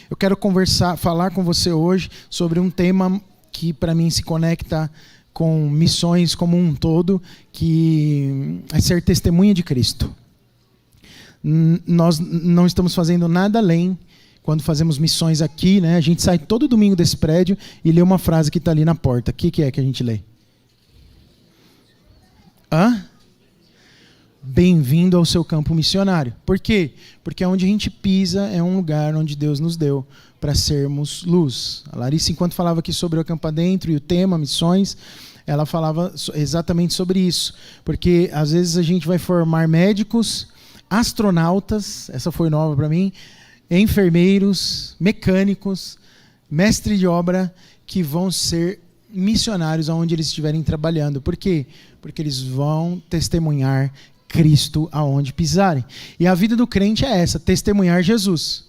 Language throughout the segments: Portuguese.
Eu quero falar com você hoje sobre um tema que para mim se conecta com missões como um todo, que é ser testemunha de Cristo. Nós não estamos fazendo nada além quando fazemos missões aqui, né? A gente sai todo domingo desse prédio e lê uma frase que está ali na porta. O que é que a gente lê? Bem-vindo ao seu campo missionário. Por quê? Porque onde a gente pisa é um lugar onde Deus nos deu para sermos luz. A Larissa, enquanto falava aqui sobre o Acampa Dentro e o tema missões, ela falava exatamente sobre isso. Porque às vezes a gente vai formar médicos, astronautas, essa foi nova para mim, enfermeiros, mecânicos, mestre de obra, que vão ser missionários aonde eles estiverem trabalhando. Por quê? Porque eles vão testemunhar Cristo aonde pisarem. E a vida do crente é essa, testemunhar Jesus.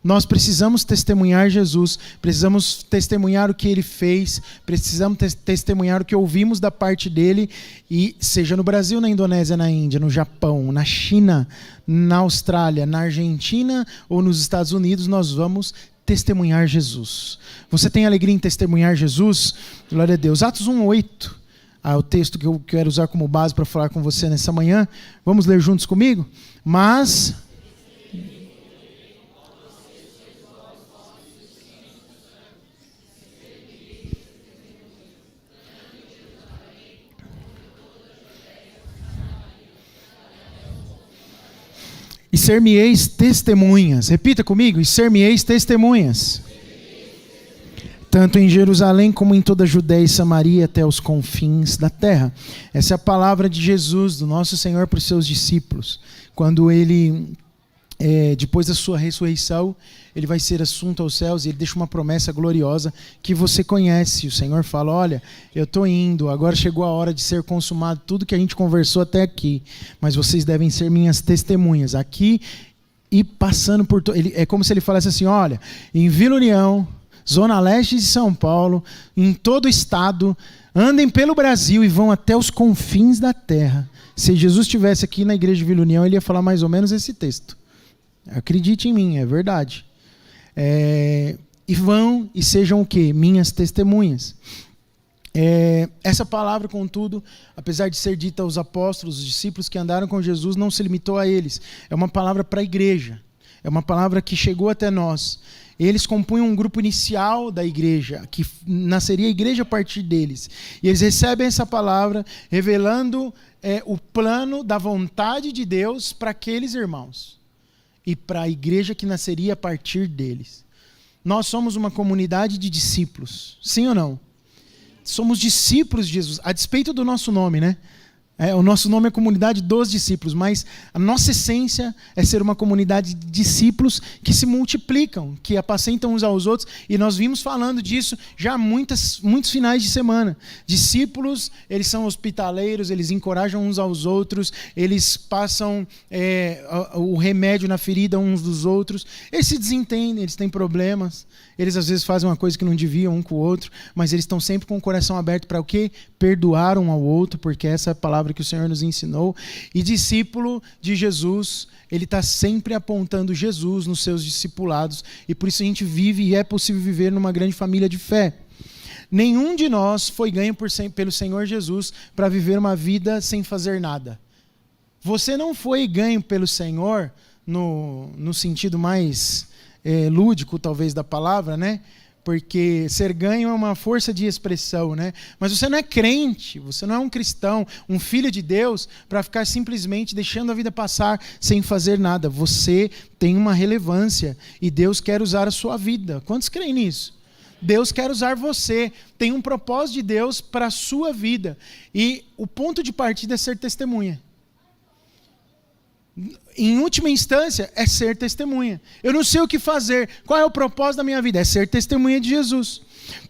Nós precisamos testemunhar Jesus, precisamos testemunhar o que Ele fez, precisamos testemunhar o que ouvimos da parte dEle, e seja no Brasil, na Indonésia, na Índia, no Japão, na China, na Austrália, na Argentina ou nos Estados Unidos, nós vamos testemunhar Jesus. Você tem alegria em testemunhar Jesus? Glória a Deus. Atos 1:8. O texto que eu quero usar como base para falar com você nessa manhã. Vamos ler juntos comigo? Mas... E ser-me-eis testemunhas. Repita comigo. E ser-me-eis testemunhas. Tanto em Jerusalém como em toda a Judéia e Samaria até os confins da terra. Essa é a palavra de Jesus, do nosso Senhor, para os seus discípulos. Quando ele, depois da sua ressurreição, ele vai ser assunto aos céus e ele deixa uma promessa gloriosa que você conhece. O Senhor fala, olha, eu estou indo, agora chegou a hora de ser consumado tudo que a gente conversou até aqui, mas vocês devem ser minhas testemunhas aqui e passando por... É como se ele falasse assim, olha, em Vila União, Zona Leste de São Paulo, em todo o estado, andem pelo Brasil e vão até os confins da terra. Se Jesus estivesse aqui na igreja de Vila União, ele ia falar mais ou menos esse texto. Acredite em mim, é verdade. E vão e sejam o quê? Minhas testemunhas. Essa palavra, contudo, apesar de ser dita aos apóstolos, os discípulos que andaram com Jesus, não se limitou a eles. É uma palavra para a igreja. É uma palavra que chegou até nós. Eles compunham um grupo inicial da igreja, que nasceria a igreja a partir deles. E eles recebem essa palavra revelando o plano da vontade de Deus para aqueles irmãos. E para a igreja que nasceria a partir deles. Nós somos uma comunidade de discípulos. Sim ou não? Somos discípulos de Jesus. A despeito do nosso nome, né? O nosso nome é Comunidade dos Discípulos, mas a nossa essência é ser uma comunidade de discípulos que se multiplicam, que apacentam uns aos outros, e nós vimos falando disso já há muitos finais de semana. Discípulos, eles são hospitaleiros, eles encorajam uns aos outros, eles passam o remédio na ferida uns dos outros, eles se desentendem, eles têm problemas, eles às vezes fazem uma coisa que não deviam um com o outro, mas eles estão sempre com o coração aberto para o quê? Perdoar um ao outro, porque essa é a palavra que o Senhor nos ensinou. E discípulo de Jesus, ele está sempre apontando Jesus nos seus discipulados, e por isso a gente vive e é possível viver numa grande família de fé. Nenhum de nós foi ganho pelo Senhor Jesus para viver uma vida sem fazer nada. Você não foi ganho pelo Senhor no sentido mais lúdico, talvez, da palavra, né? Porque ser ganho é uma força de expressão, né? Mas você não é crente, você não é um cristão, um filho de Deus, para ficar simplesmente deixando a vida passar sem fazer nada. Você tem uma relevância e Deus quer usar a sua vida. Quantos creem nisso? Deus quer usar você. Tem um propósito de Deus para a sua vida. E o ponto de partida é ser testemunha. Em última instância, é ser testemunha. Eu não sei o que fazer. Qual é o propósito da minha vida? É ser testemunha de Jesus.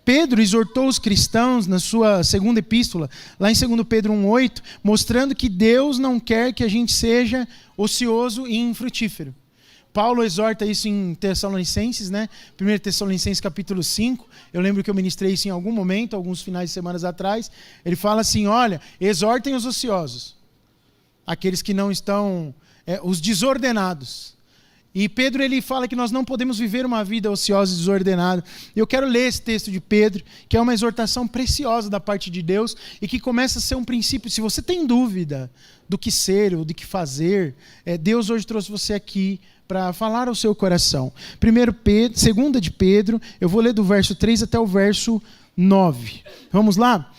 Pedro exortou os cristãos na sua segunda epístola, lá em 2 Pedro 1:8, mostrando que Deus não quer que a gente seja ocioso e infrutífero. Paulo exorta isso em Tessalonicenses, né? 1 Tessalonicenses capítulo 5. Eu lembro que eu ministrei isso em algum momento, alguns finais de semanas atrás. Ele fala assim, olha, exortem os ociosos, aqueles que não estão... os desordenados. E Pedro ele fala que nós não podemos viver uma vida ociosa e desordenada. Eu quero ler esse texto de Pedro, que é uma exortação preciosa da parte de Deus e que começa a ser um princípio. Se você tem dúvida do que ser ou do que fazer, Deus hoje trouxe você aqui para falar ao seu coração. 2 de Pedro, eu vou ler do verso 3 até o verso 9. Vamos lá?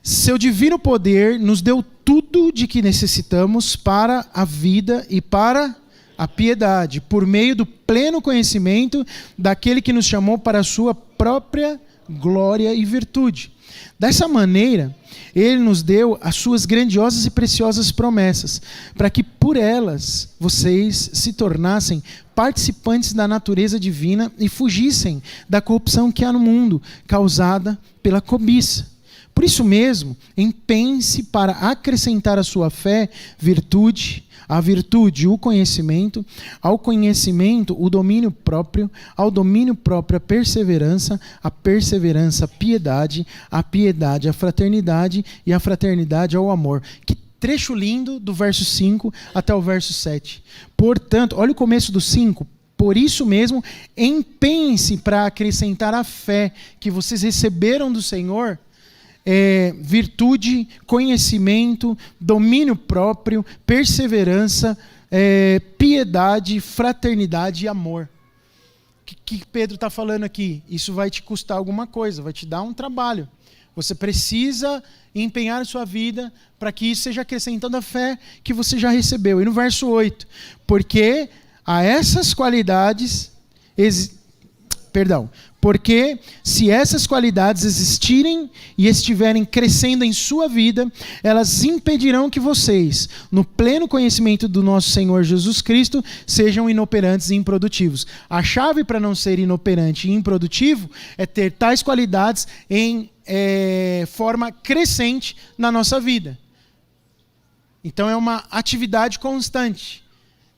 Seu divino poder nos deu tudo de que necessitamos para a vida e para a piedade, por meio do pleno conhecimento daquele que nos chamou para a sua própria glória e virtude. Dessa maneira, ele nos deu as suas grandiosas e preciosas promessas, para que por elas vocês se tornassem participantes da natureza divina e fugissem da corrupção que há no mundo, causada pela cobiça. Por isso mesmo, empenhe-se para acrescentar à sua fé virtude, à virtude o conhecimento, ao conhecimento o domínio próprio, ao domínio próprio a perseverança a piedade, a piedade a fraternidade e a fraternidade ao amor. Que trecho lindo do verso 5 até o verso 7. Portanto, olha o começo do 5. Por isso mesmo, empenhe-se para acrescentar à fé que vocês receberam do Senhor, virtude, conhecimento, domínio próprio, perseverança, piedade, fraternidade e amor. O que Pedro está falando aqui? Isso vai te custar alguma coisa, vai te dar um trabalho. Você precisa empenhar a sua vida para que isso seja acrescentando a fé que você já recebeu. E no verso 8, porque a essas qualidades... Porque se essas qualidades existirem e estiverem crescendo em sua vida, elas impedirão que vocês, no pleno conhecimento do nosso Senhor Jesus Cristo, sejam inoperantes e improdutivos. A chave para não ser inoperante e improdutivo é ter tais qualidades em forma crescente na nossa vida. Então é uma atividade constante.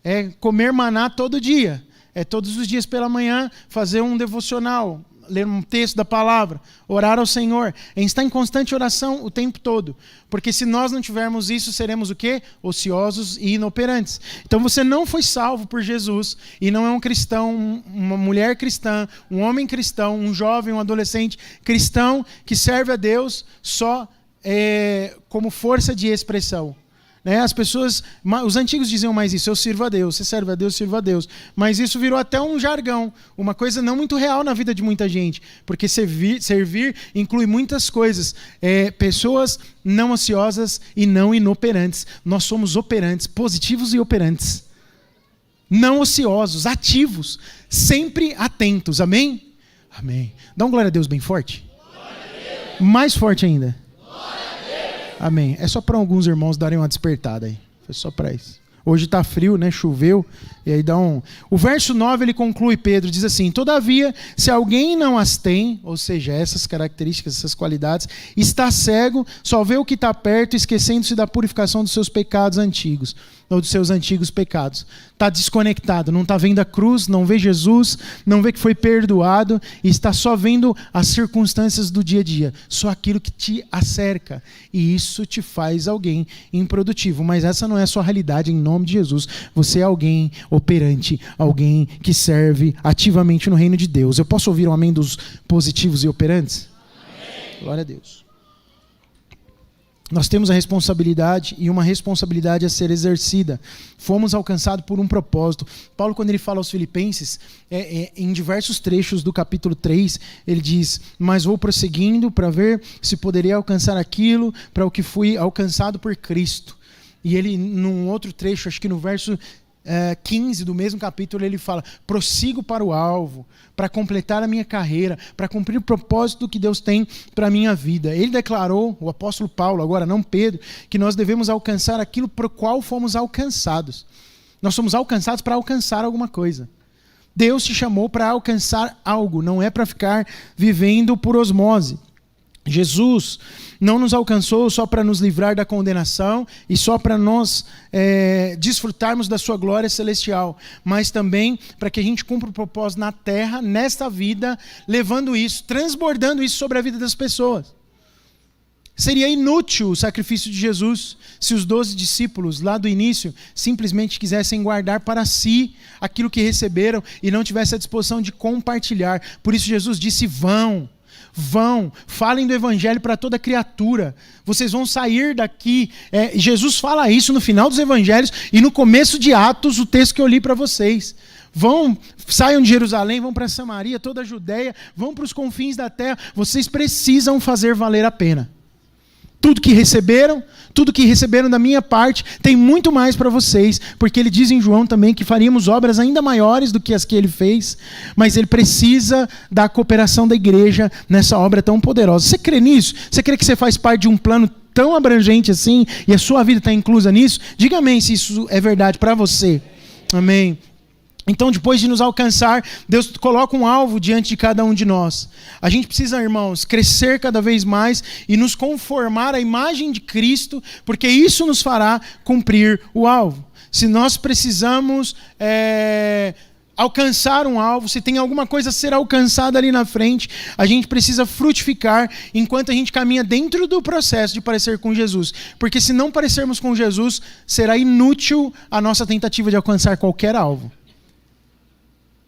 É comer maná todo dia. Todos os dias pela manhã fazer um devocional, ler um texto da palavra, orar ao Senhor. A gente está em constante oração o tempo todo. Porque se nós não tivermos isso, seremos o quê? Ociosos e inoperantes. Então você não foi salvo por Jesus e não é um cristão, uma mulher cristã, um homem cristão, um jovem, um adolescente cristão que serve a Deus só como força de expressão. As pessoas, os antigos diziam mais isso: eu sirvo a Deus, você serve a Deus, sirvo a Deus. Mas isso virou até um jargão, uma coisa não muito real na vida de muita gente, porque servir inclui muitas coisas. Pessoas não ociosas e não inoperantes. Nós somos operantes, positivos e operantes. Não ociosos, ativos, sempre atentos. Amém? Amém. Dá um glória a Deus bem forte. Mais forte ainda. Amém. É só para alguns irmãos darem uma despertada aí. Foi só para isso. Hoje está frio, né? Choveu. E aí dá um... O verso 9 ele conclui, Pedro, diz assim: todavia, se alguém não as tem, ou seja, essas características, essas qualidades, está cego, só vê o que está perto, esquecendo-se da purificação dos seus pecados antigos, ou dos seus antigos pecados. Está desconectado, não está vendo a cruz, não vê Jesus, não vê que foi perdoado, e está só vendo as circunstâncias do dia a dia, só aquilo que te acerca. E isso te faz alguém improdutivo. Mas essa não é a sua realidade, em nome de Jesus. Você é alguém operante, alguém que serve ativamente no reino de Deus. Eu posso ouvir um amém dos positivos e operantes? Amém. Glória a Deus. Nós temos a responsabilidade e uma responsabilidade a ser exercida. Fomos alcançados por um propósito. Paulo, quando ele fala aos Filipenses, em diversos trechos do capítulo 3, ele diz: mas vou prosseguindo para ver se poderia alcançar aquilo para o que fui alcançado por Cristo. E ele, num outro trecho, acho que no verso 15 do mesmo capítulo, ele fala: prossigo para o alvo, para completar a minha carreira, para cumprir o propósito que Deus tem para a minha vida. Ele declarou, o apóstolo Paulo, agora não Pedro, que nós devemos alcançar aquilo para o qual fomos alcançados. Nós somos alcançados para alcançar alguma coisa. Deus te chamou para alcançar algo, não é para ficar vivendo por osmose. Jesus não nos alcançou só para nos livrar da condenação e só para nós desfrutarmos da sua glória celestial, mas também para que a gente cumpra o propósito na terra, nesta vida, levando isso, transbordando isso sobre a vida das pessoas. Seria inútil o sacrifício de Jesus se os 12 discípulos, lá do início, simplesmente quisessem guardar para si aquilo que receberam e não tivessem a disposição de compartilhar. Por isso Jesus disse: vão, falem do evangelho para toda criatura. Vocês vão sair daqui. Jesus fala isso no final dos evangelhos e no começo de Atos, o texto que eu li para vocês. Saiam de Jerusalém, vão para Samaria, toda a Judéia, vão para os confins da terra. Vocês precisam fazer valer a pena. Tudo que receberam da minha parte, tem muito mais para vocês, porque ele diz em João também que faríamos obras ainda maiores do que as que ele fez, mas ele precisa da cooperação da igreja nessa obra tão poderosa. Você crê nisso? Você crê que você faz parte de um plano tão abrangente assim, e a sua vida está inclusa nisso? Diga amém se isso é verdade para você. Amém. Então, depois de nos alcançar, Deus coloca um alvo diante de cada um de nós. A gente precisa, irmãos, crescer cada vez mais e nos conformar à imagem de Cristo, porque isso nos fará cumprir o alvo. Se nós precisamos alcançar um alvo, se tem alguma coisa a ser alcançada ali na frente, a gente precisa frutificar enquanto a gente caminha dentro do processo de parecer com Jesus. Porque se não parecermos com Jesus, será inútil a nossa tentativa de alcançar qualquer alvo.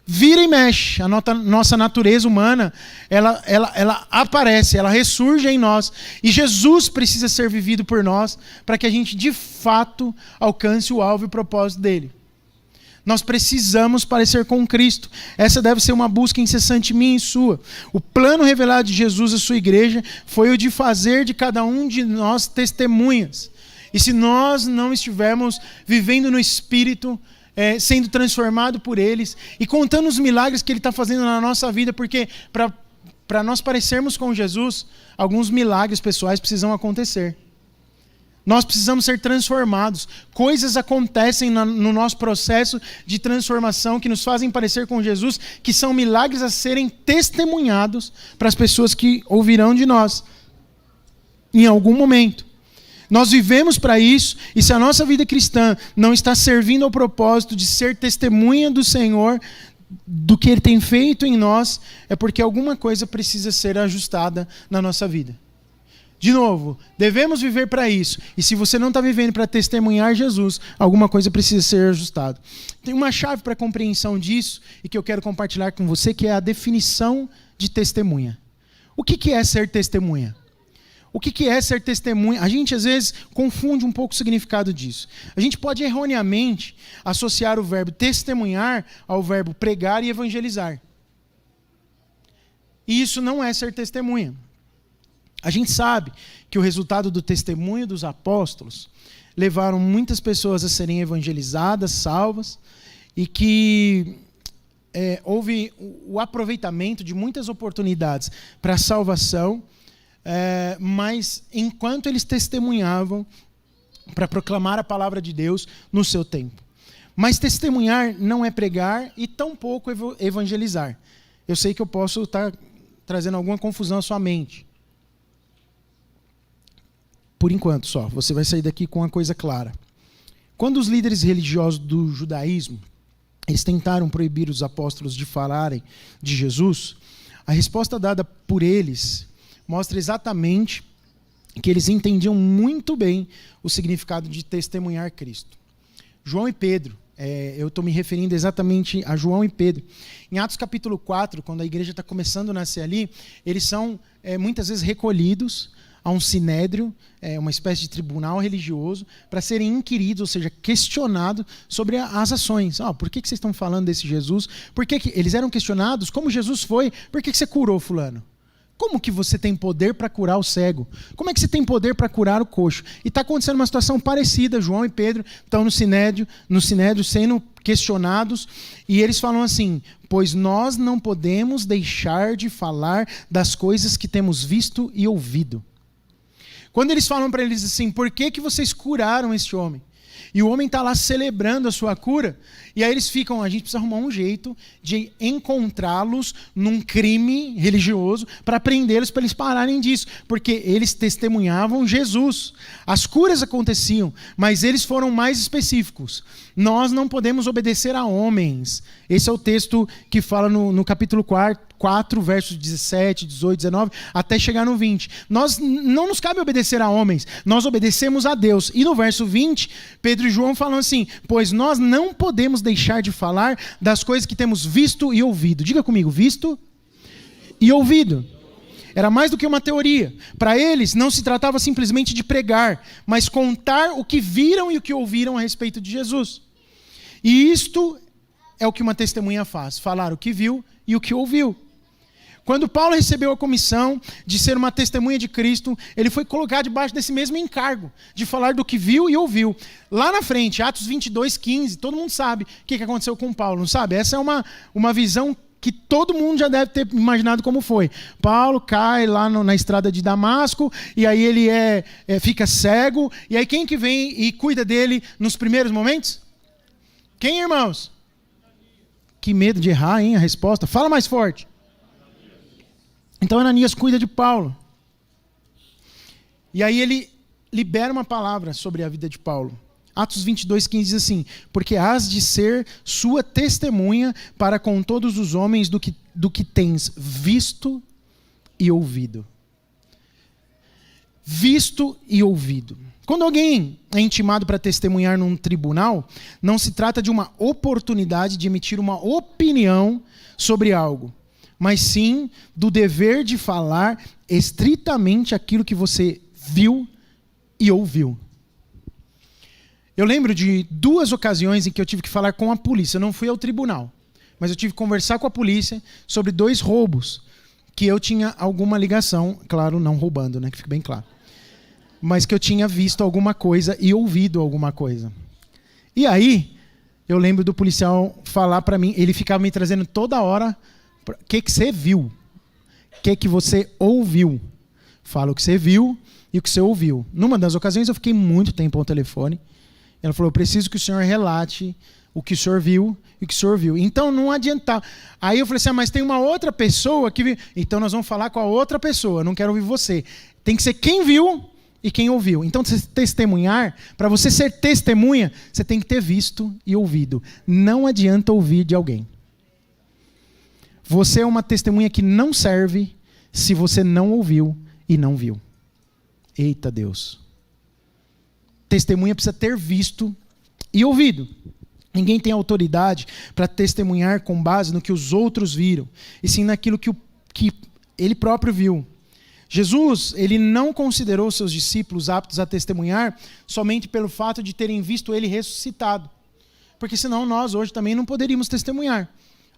Vira e mexe, a nossa natureza humana, ela aparece, ela ressurge em nós. E Jesus precisa ser vivido por nós para que a gente, de fato, alcance o alvo e o propósito dele. Nós precisamos parecer com Cristo. Essa deve ser uma busca incessante minha e sua. O plano revelado de Jesus à sua igreja foi o de fazer de cada um de nós testemunhas. E se nós não estivermos vivendo no Espírito, sendo transformado por eles e contando os milagres que ele está fazendo na nossa vida, porque para nós parecermos com Jesus, alguns milagres pessoais precisam acontecer. Nós precisamos ser transformados. Coisas acontecem no nosso processo de transformação que nos fazem parecer com Jesus, que são milagres a serem testemunhados para as pessoas que ouvirão de nós em algum momento. Nós vivemos para isso, e se a nossa vida cristã não está servindo ao propósito de ser testemunha do Senhor, do que Ele tem feito em nós, é porque alguma coisa precisa ser ajustada na nossa vida. De novo, devemos viver para isso, e se você não está vivendo para testemunhar Jesus, alguma coisa precisa ser ajustada. Tem uma chave para a compreensão disso, e que eu quero compartilhar com você, que é a definição de testemunha. O que é ser testemunha? O que é ser testemunha? A gente, às vezes, confunde um pouco o significado disso. A gente pode, erroneamente, associar o verbo testemunhar ao verbo pregar e evangelizar. E isso não é ser testemunha. A gente sabe que o resultado do testemunho dos apóstolos levaram muitas pessoas a serem evangelizadas, salvas, e que houve o aproveitamento de muitas oportunidades para a salvação, mas enquanto eles testemunhavam para proclamar a palavra de Deus no seu tempo. Mas testemunhar não é pregar e tampouco evangelizar. Eu sei que eu posso estar trazendo alguma confusão à sua mente. Por enquanto só, você vai sair daqui com uma coisa clara. Quando os líderes religiosos do judaísmo, eles tentaram proibir os apóstolos de falarem de Jesus, a resposta dada por eles mostra exatamente que eles entendiam muito bem o significado de testemunhar Cristo. João e Pedro, eu estou me referindo exatamente a João e Pedro. Em Atos capítulo 4, quando a igreja está começando a nascer ali, eles são muitas vezes recolhidos a um sinédrio, uma espécie de tribunal religioso, para serem inquiridos, ou seja, questionados sobre as ações. Por que vocês estão falando desse Jesus? Por que eles eram questionados? Como Jesus foi? Por que você curou fulano? Como que você tem poder para curar o cego? Como é que você tem poder para curar o coxo? E está acontecendo uma situação parecida. João e Pedro estão no sinédrio sendo questionados, e eles falam assim: pois nós não podemos deixar de falar das coisas que temos visto e ouvido. Quando eles falam para eles assim: por que vocês curaram este homem? E o homem está lá celebrando a sua cura. E aí eles ficam, a gente precisa arrumar um jeito de encontrá-los num crime religioso para prendê-los, para eles pararem disso. Porque eles testemunhavam Jesus. As curas aconteciam, mas eles foram mais específicos. Nós não podemos obedecer a homens. Esse é o texto que fala no capítulo 4, versos 17, 18, 19, até chegar no 20. Não nos cabe obedecer a homens, nós obedecemos a Deus. E no verso 20, Pedro e João falam assim: pois nós não podemos deixar de falar das coisas que temos visto e ouvido. Diga comigo, visto e ouvido. Era mais do que uma teoria. Para eles, não se tratava simplesmente de pregar, mas contar o que viram e o que ouviram a respeito de Jesus. E isto é o que uma testemunha faz: falar o que viu e o que ouviu. Quando Paulo recebeu a comissão de ser uma testemunha de Cristo, ele foi colocado debaixo desse mesmo encargo, de falar do que viu e ouviu. Lá na frente, Atos 22, 15, todo mundo sabe o que aconteceu com Paulo, não sabe? Essa é uma visão que todo mundo já deve ter imaginado como foi. Paulo cai lá na estrada de Damasco, e aí ele fica cego, e aí quem que vem e cuida dele nos primeiros momentos? Quem, irmãos? Que medo de errar, hein, a resposta. Fala mais forte. Então Ananias cuida de Paulo. E aí ele libera uma palavra sobre a vida de Paulo. Atos 22, 15 diz assim: porque hás de ser sua testemunha para com todos os homens do que tens visto e ouvido. Visto e ouvido. Quando alguém é intimado para testemunhar num tribunal, não se trata de uma oportunidade de emitir uma opinião sobre algo, mas sim do dever de falar estritamente aquilo que você viu e ouviu. Eu lembro de 2 ocasiões em que eu tive que falar com a polícia. Eu não fui ao tribunal, mas eu tive que conversar com a polícia sobre 2 roubos que eu tinha alguma ligação, claro, não roubando, né, que fique bem claro, mas que eu tinha visto alguma coisa e ouvido alguma coisa. E aí, eu lembro do policial falar para mim, ele ficava me trazendo toda hora: o que você viu? O que você ouviu? Fala o que você viu e o que você ouviu. Numa das ocasiões, eu fiquei muito tempo ao telefone. Ela falou: eu preciso que o senhor relate o que o senhor viu e o que o senhor viu. Então, não adiantava. Aí eu falei assim: mas tem uma outra pessoa que viu. Então, nós vamos falar com a outra pessoa. Eu não quero ouvir você. Tem que ser quem viu e quem ouviu. Então, testemunhar, para você ser testemunha, você tem que ter visto e ouvido. Não adianta ouvir de alguém. Você é uma testemunha que não serve se você não ouviu e não viu. Eita Deus. Testemunha precisa ter visto e ouvido. Ninguém tem autoridade para testemunhar com base no que os outros viram, e sim naquilo que ele próprio viu. Jesus, ele não considerou seus discípulos aptos a testemunhar somente pelo fato de terem visto ele ressuscitado, porque senão nós hoje também não poderíamos testemunhar.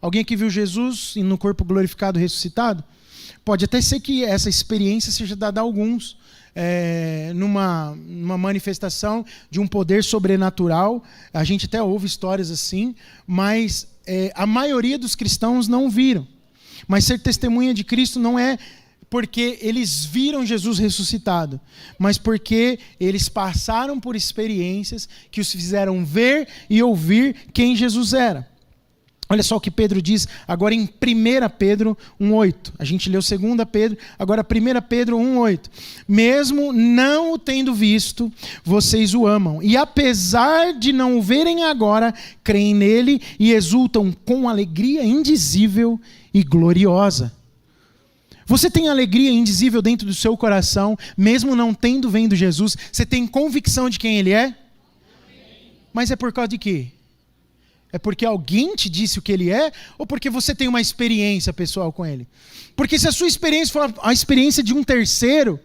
Alguém que viu Jesus no corpo glorificado ressuscitado? Pode até ser que essa experiência seja dada a alguns, numa manifestação de um poder sobrenatural. A gente até ouve histórias assim, mas a maioria dos cristãos não viram. Mas ser testemunha de Cristo não é porque eles viram Jesus ressuscitado, mas porque eles passaram por experiências que os fizeram ver e ouvir quem Jesus era. Olha só o que Pedro diz agora em 1 Pedro 1,8. A gente leu 2 Pedro, agora 1 Pedro 1,8. Mesmo não o tendo visto, vocês o amam. E apesar de não o verem agora, creem nele e exultam com alegria indizível e gloriosa. Você tem alegria indizível dentro do seu coração, mesmo não tendo vendo Jesus? Você tem convicção de quem ele é? Mas é por causa de quê? É porque alguém te disse o que ele é, ou porque você tem uma experiência pessoal com ele? Porque se a sua experiência for a experiência de um terceiro,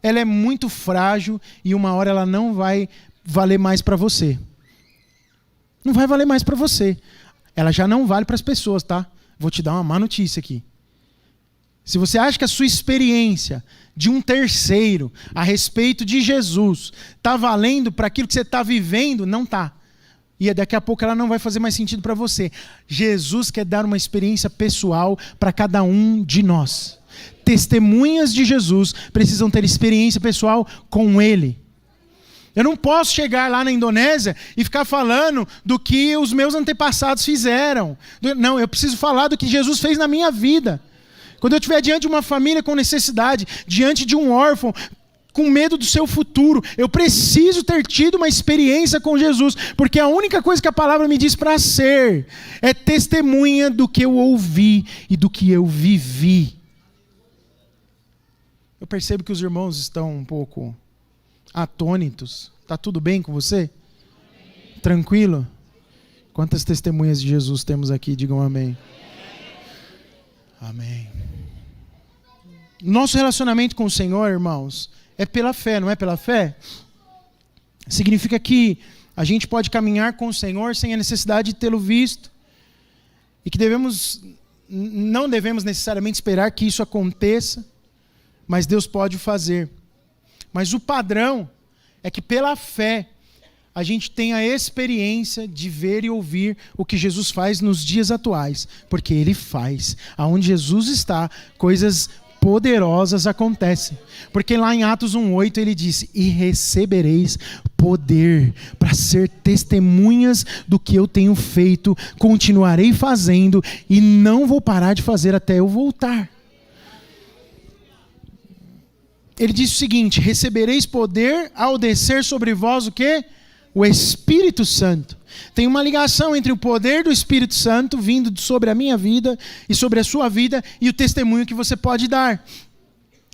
ela é muito frágil e uma hora ela não vai valer mais para você. Não vai valer mais para você. Ela já não vale para as pessoas, tá? Vou te dar uma má notícia aqui. Se você acha que a sua experiência de um terceiro a respeito de Jesus está valendo para aquilo que você está vivendo, não está. E daqui a pouco ela não vai fazer mais sentido para você. Jesus quer dar uma experiência pessoal para cada um de nós. Testemunhas de Jesus precisam ter experiência pessoal com Ele. Eu não posso chegar lá na Indonésia e ficar falando do que os meus antepassados fizeram. Não, eu preciso falar do que Jesus fez na minha vida. Quando eu estiver diante de uma família com necessidade, diante de um órfão, com medo do seu futuro. Eu preciso ter tido uma experiência com Jesus, porque a única coisa que a palavra me diz para ser é testemunha do que eu ouvi e do que eu vivi. Eu percebo que os irmãos estão um pouco atônitos. Está tudo bem com você? Tranquilo? Quantas testemunhas de Jesus temos aqui? Digam amém. Amém. Nosso relacionamento com o Senhor, irmãos, é pela fé, não é pela fé? Significa que a gente pode caminhar com o Senhor sem a necessidade de tê-lo visto. E que não devemos necessariamente esperar que isso aconteça, mas Deus pode fazer. Mas o padrão é que pela fé a gente tem a experiência de ver e ouvir o que Jesus faz nos dias atuais. Porque Ele faz. Aonde Jesus está, coisas poderosas acontecem. Porque lá em Atos 1:8 ele disse: e recebereis poder para ser testemunhas do que eu tenho feito, continuarei fazendo e não vou parar de fazer até eu voltar. Ele disse o seguinte: recebereis poder ao descer sobre vós o quê? O Espírito Santo. Tem uma ligação entre o poder do Espírito Santo vindo sobre a minha vida e sobre a sua vida e o testemunho que você pode dar.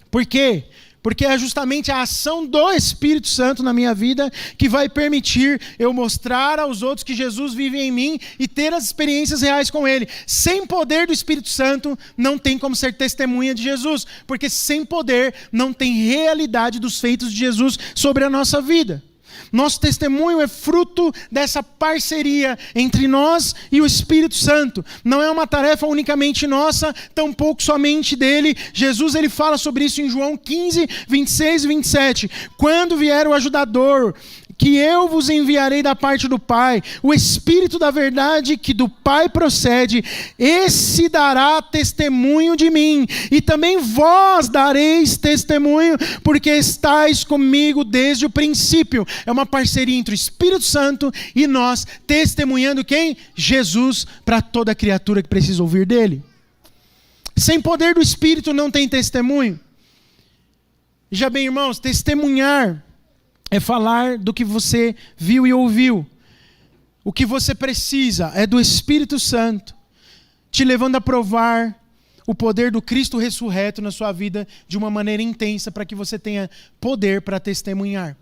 Por quê? Porque é justamente a ação do Espírito Santo na minha vida que vai permitir eu mostrar aos outros que Jesus vive em mim e ter as experiências reais com Ele. Sem poder do Espírito Santo não tem como ser testemunha de Jesus, porque sem poder não tem realidade dos feitos de Jesus sobre a nossa vida. Nosso testemunho é fruto dessa parceria entre nós e o Espírito Santo. Não é uma tarefa unicamente nossa, tampouco somente dele. Jesus ele fala sobre isso em João 15, 26 e 27. Quando vier o ajudador, que eu vos enviarei da parte do Pai, o Espírito da verdade que do Pai procede, esse dará testemunho de mim, e também vós dareis testemunho, porque estáis comigo desde o princípio. É uma parceria entre o Espírito Santo e nós, testemunhando quem? Jesus, para toda criatura que precisa ouvir dele. Sem poder do Espírito não tem testemunho. Já bem, irmãos, testemunhar é falar do que você viu e ouviu. O que você precisa é do Espírito Santo te levando a provar o poder do Cristo ressurreto na sua vida de uma maneira intensa para que você tenha poder para testemunhar.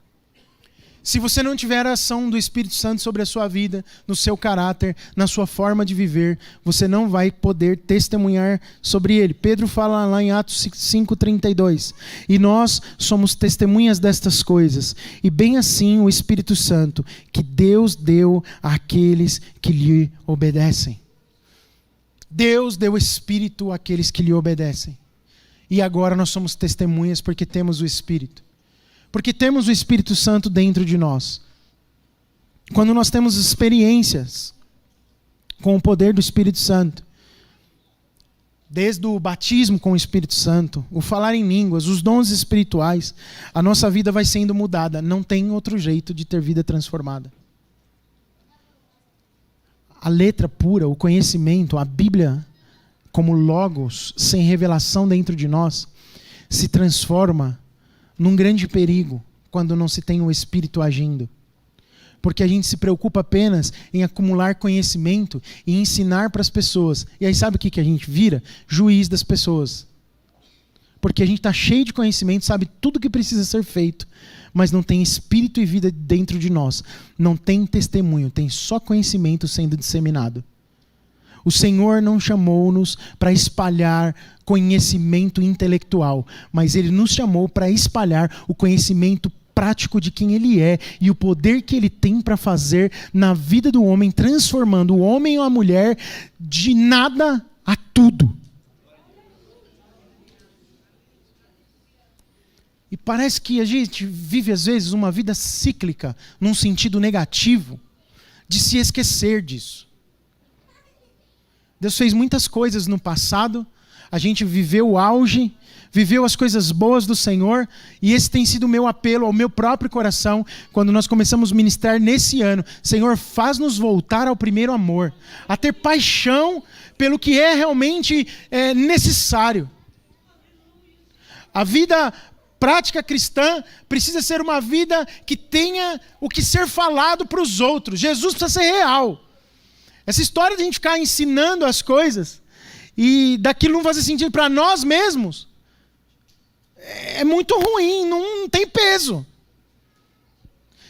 Se você não tiver a ação do Espírito Santo sobre a sua vida, no seu caráter, na sua forma de viver, você não vai poder testemunhar sobre ele. Pedro fala lá em Atos 5:32. E nós somos testemunhas destas coisas. E bem assim o Espírito Santo, que Deus deu àqueles que lhe obedecem. Deus deu o Espírito àqueles que lhe obedecem. E agora nós somos testemunhas porque temos o Espírito. Porque temos o Espírito Santo dentro de nós. Quando nós temos experiências com o poder do Espírito Santo, desde o batismo com o Espírito Santo, o falar em línguas, os dons espirituais, a nossa vida vai sendo mudada. Não tem outro jeito de ter vida transformada. A letra pura, o conhecimento, a Bíblia, como logos, sem revelação dentro de nós, se transforma num grande perigo quando não se tem o Espírito agindo. Porque a gente se preocupa apenas em acumular conhecimento e ensinar para as pessoas. E aí sabe o que a gente vira? Juiz das pessoas. Porque a gente está cheio de conhecimento, sabe tudo o que precisa ser feito, mas não tem Espírito e vida dentro de nós. Não tem testemunho, tem só conhecimento sendo disseminado. O Senhor não chamou-nos para espalhar conhecimento intelectual, mas Ele nos chamou para espalhar o conhecimento prático de quem Ele é e o poder que Ele tem para fazer na vida do homem, transformando o homem ou a mulher de nada a tudo. E parece que a gente vive às vezes uma vida cíclica, num sentido negativo, de se esquecer disso. Deus fez muitas coisas no passado, a gente viveu o auge, viveu as coisas boas do Senhor, e esse tem sido o meu apelo ao meu próprio coração, quando nós começamos a ministrar nesse ano. Senhor, faz-nos voltar ao primeiro amor, a ter paixão pelo que é realmente necessário. A vida prática cristã precisa ser uma vida que tenha o que ser falado para os outros. Jesus precisa ser real. Essa história de a gente ficar ensinando as coisas e daquilo não fazer sentido para nós mesmos é muito ruim, não tem peso.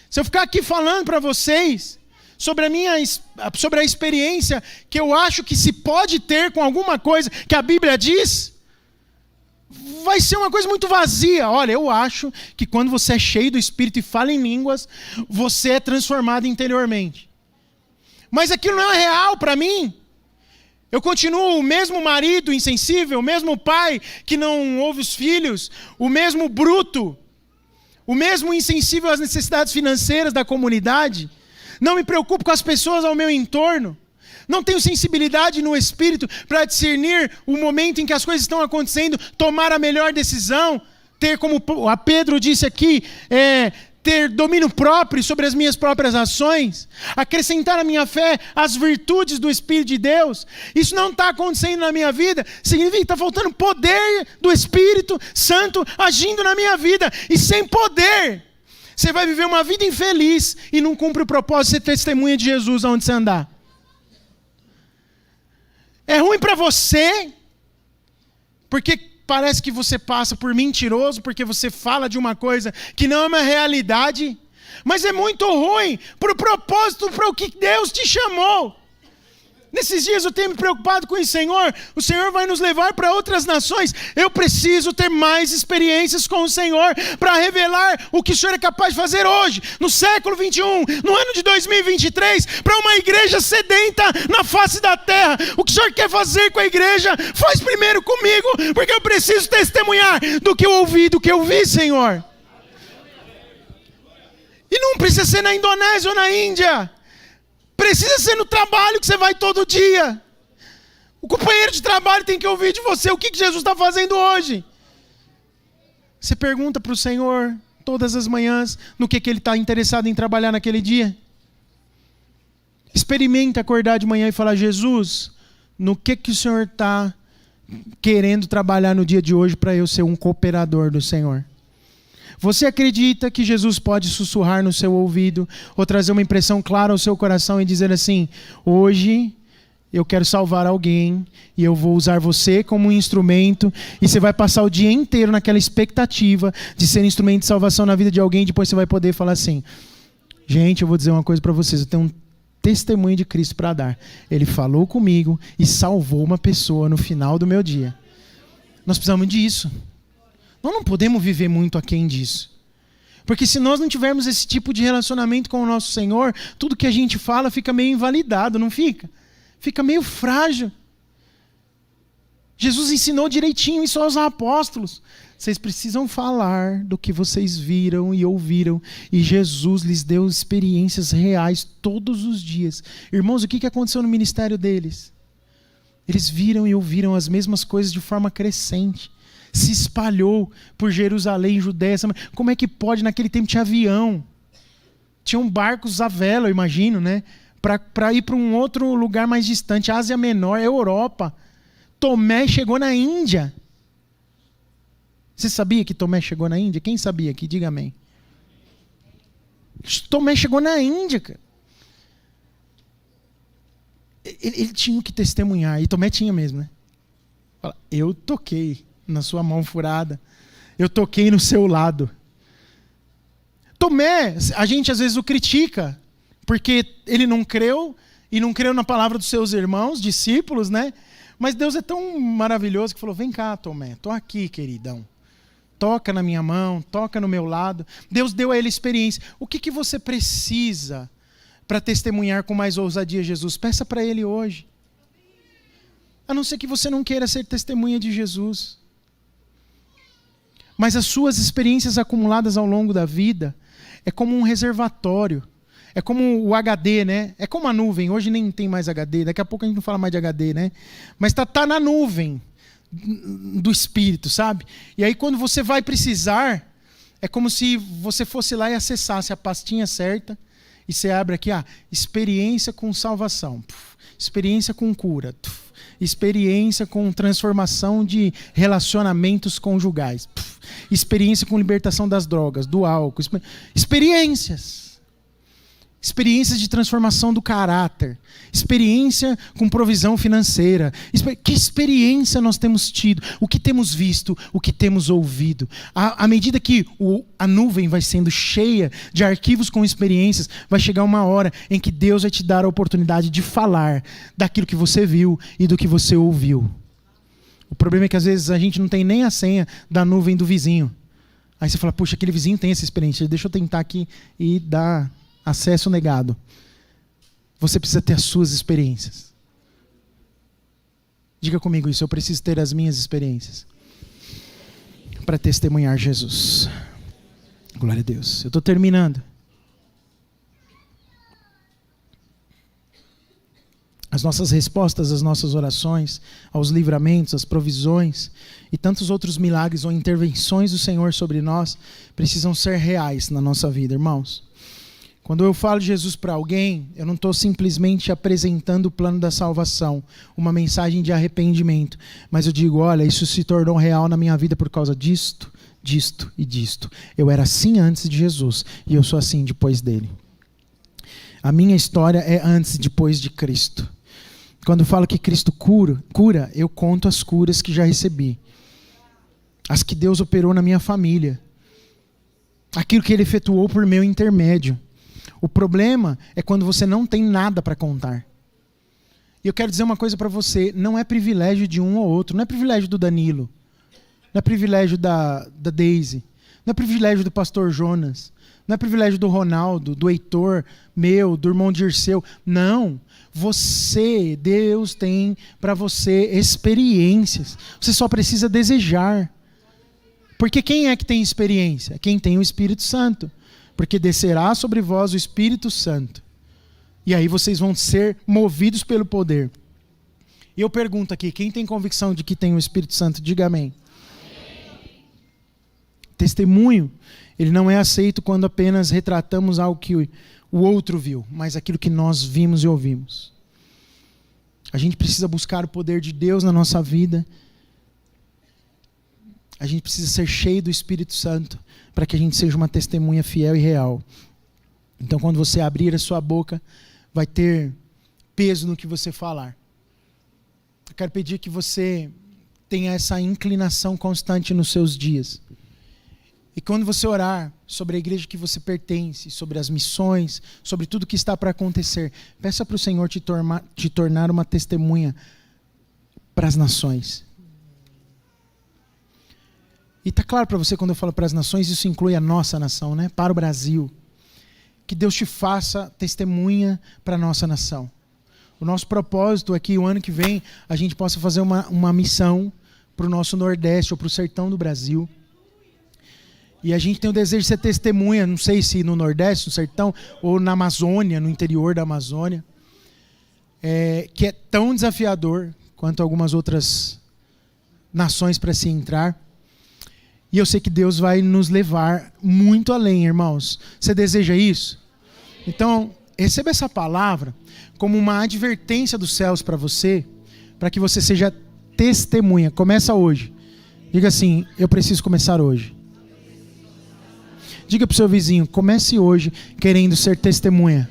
Se eu ficar aqui falando para vocês sobre a experiência que eu acho que se pode ter com alguma coisa que a Bíblia diz, vai ser uma coisa muito vazia. Olha, eu acho que quando você é cheio do Espírito e fala em línguas, você é transformado interiormente. Mas aquilo não é real para mim. Eu continuo o mesmo marido insensível, o mesmo pai que não ouve os filhos, o mesmo bruto, o mesmo insensível às necessidades financeiras da comunidade. Não me preocupo com as pessoas ao meu entorno. Não tenho sensibilidade no espírito para discernir o momento em que as coisas estão acontecendo, tomar a melhor decisão, ter, como a Pedro disse aqui, ter domínio próprio sobre as minhas próprias ações, acrescentar à minha fé as virtudes do Espírito de Deus. Isso não está acontecendo na minha vida, significa que está faltando poder do Espírito Santo agindo na minha vida. E sem poder, você vai viver uma vida infeliz e não cumpre o propósito de ser testemunha de Jesus aonde você andar. É ruim para você, porque parece que você passa por mentiroso, porque você fala de uma coisa que não é uma realidade. Mas é muito ruim para o propósito, para o que Deus te chamou. Nesses dias eu tenho me preocupado com isso, Senhor. O Senhor vai nos levar para outras nações. Eu preciso ter mais experiências com o Senhor para revelar o que o Senhor é capaz de fazer hoje, no século 21, no ano de 2023, para uma igreja sedenta na face da terra. O que o Senhor quer fazer com a igreja, faz primeiro comigo, porque eu preciso testemunhar do que eu ouvi, do que eu vi, Senhor. E não precisa ser na Indonésia ou na Índia. Precisa ser no trabalho que você vai todo dia. O companheiro de trabalho tem que ouvir de você o que Jesus está fazendo hoje. Você pergunta para o Senhor todas as manhãs no que Ele está interessado em trabalhar naquele dia. Experimenta acordar de manhã e falar: Jesus, no que o Senhor está querendo trabalhar no dia de hoje para eu ser um cooperador do Senhor? Você acredita que Jesus pode sussurrar no seu ouvido ou trazer uma impressão clara ao seu coração e dizer assim: hoje eu quero salvar alguém e eu vou usar você como um instrumento, e você vai passar o dia inteiro naquela expectativa de ser instrumento de salvação na vida de alguém, e depois você vai poder falar assim: gente, eu vou dizer uma coisa para vocês, eu tenho um testemunho de Cristo para dar. Ele falou comigo e salvou uma pessoa no final do meu dia. Nós precisamos disso. Nós não podemos viver muito aquém disso. Porque se nós não tivermos esse tipo de relacionamento com o nosso Senhor, tudo que a gente fala fica meio invalidado, não fica? Fica meio frágil. Jesus ensinou direitinho isso aos apóstolos. Vocês precisam falar do que vocês viram e ouviram. E Jesus lhes deu experiências reais todos os dias. Irmãos, o que aconteceu no ministério deles? Eles viram e ouviram as mesmas coisas de forma crescente. Se espalhou por Jerusalém, Judéia. Como é que pode? Naquele tempo tinha avião. Tinham barcos à vela, eu imagino, né? Para ir para um outro lugar mais distante. Ásia Menor, Europa. Tomé chegou na Índia. Você sabia que Tomé chegou na Índia? Quem sabia aqui? Diga amém. Tomé chegou na Índia, cara. Ele tinha que testemunhar. E Tomé tinha mesmo, né? Fala: eu toquei na sua mão furada. Eu toquei no seu lado. Tomé, a gente às vezes o critica, porque ele não creu, e não creu na palavra dos seus irmãos, discípulos, né? Mas Deus é tão maravilhoso que falou: vem cá, Tomé, estou aqui, queridão. Toca na minha mão, toca no meu lado. Deus deu a ele experiência. O que você precisa para testemunhar com mais ousadia Jesus? Peça para ele hoje. A não ser que você não queira ser testemunha de Jesus. Mas as suas experiências acumuladas ao longo da vida é como um reservatório. É como o HD, né? É como a nuvem. Hoje nem tem mais HD. Daqui a pouco a gente não fala mais de HD, né? Mas tá na nuvem do Espírito, sabe? E aí quando você vai precisar, é como se você fosse lá e acessasse a pastinha certa. E você abre aqui, experiência com salvação. Experiência com cura. Experiência com transformação de relacionamentos conjugais. Experiência com libertação das drogas, do álcool. Experiências. Experiências de transformação do caráter. Experiência com provisão financeira. Que experiência nós temos tido? O que temos visto? O que temos ouvido? À medida que a nuvem vai sendo cheia de arquivos com experiências, vai chegar uma hora em que Deus vai te dar a oportunidade de falar daquilo que você viu e do que você ouviu. O problema é que às vezes a gente não tem nem a senha da nuvem do vizinho. Aí você fala, puxa, aquele vizinho tem essa experiência, deixa eu tentar aqui e dar acesso negado. Você precisa ter as suas experiências. Diga comigo isso, eu preciso ter as minhas experiências para testemunhar Jesus. Glória a Deus. Eu estou terminando. As nossas respostas às nossas orações, aos livramentos, às provisões e tantos outros milagres ou intervenções do Senhor sobre nós precisam ser reais na nossa vida, irmãos. Quando eu falo de Jesus para alguém, eu não estou simplesmente apresentando o plano da salvação, uma mensagem de arrependimento, mas eu digo, olha, isso se tornou real na minha vida por causa disto, disto e disto. Eu era assim antes de Jesus e eu sou assim depois dele. A minha história é antes e depois de Cristo. Quando eu falo que Cristo cura, eu conto as curas que já recebi. As que Deus operou na minha família. Aquilo que Ele efetuou por meu intermédio. O problema é quando você não tem nada para contar. E eu quero dizer uma coisa para você, não é privilégio de um ou outro, não é privilégio do Danilo, não é privilégio da Daisy, não é privilégio do pastor Jonas, não é privilégio do Ronaldo, do Heitor, meu, do irmão Dirceu. Não, Deus tem para você experiências. Você só precisa desejar. Porque quem é que tem experiência? Quem tem o Espírito Santo. Porque descerá sobre vós o Espírito Santo. E aí vocês vão ser movidos pelo poder. E eu pergunto aqui, quem tem convicção de que tem o Espírito Santo? Diga amém. Testemunho, ele não é aceito quando apenas retratamos algo que o outro viu, mas aquilo que nós vimos e ouvimos. A gente precisa buscar o poder de Deus na nossa vida. A gente precisa ser cheio do Espírito Santo para que a gente seja uma testemunha fiel e real. Então, quando você abrir a sua boca, vai ter peso no que você falar. Eu quero pedir que você tenha essa inclinação constante nos seus dias. E quando você orar sobre a igreja que você pertence, sobre as missões, sobre tudo que está para acontecer, peça para o Senhor te tornar uma testemunha para as nações. E está claro para você, quando eu falo para as nações, isso inclui a nossa nação, né? Para o Brasil. Que Deus te faça testemunha para a nossa nação. O nosso propósito é que o ano que vem a gente possa fazer uma missão para o nosso Nordeste ou para o sertão do Brasil. E a gente tem o desejo de ser testemunha, não sei se no Nordeste, no sertão, ou na Amazônia, no interior da Amazônia, que é tão desafiador quanto algumas outras nações para se entrar. E eu sei que Deus vai nos levar muito além, irmãos. Você deseja isso? Então, receba essa palavra como uma advertência dos céus para você, para que você seja testemunha. Começa hoje. Diga assim, eu preciso começar hoje. Diga para o seu vizinho, comece hoje querendo ser testemunha.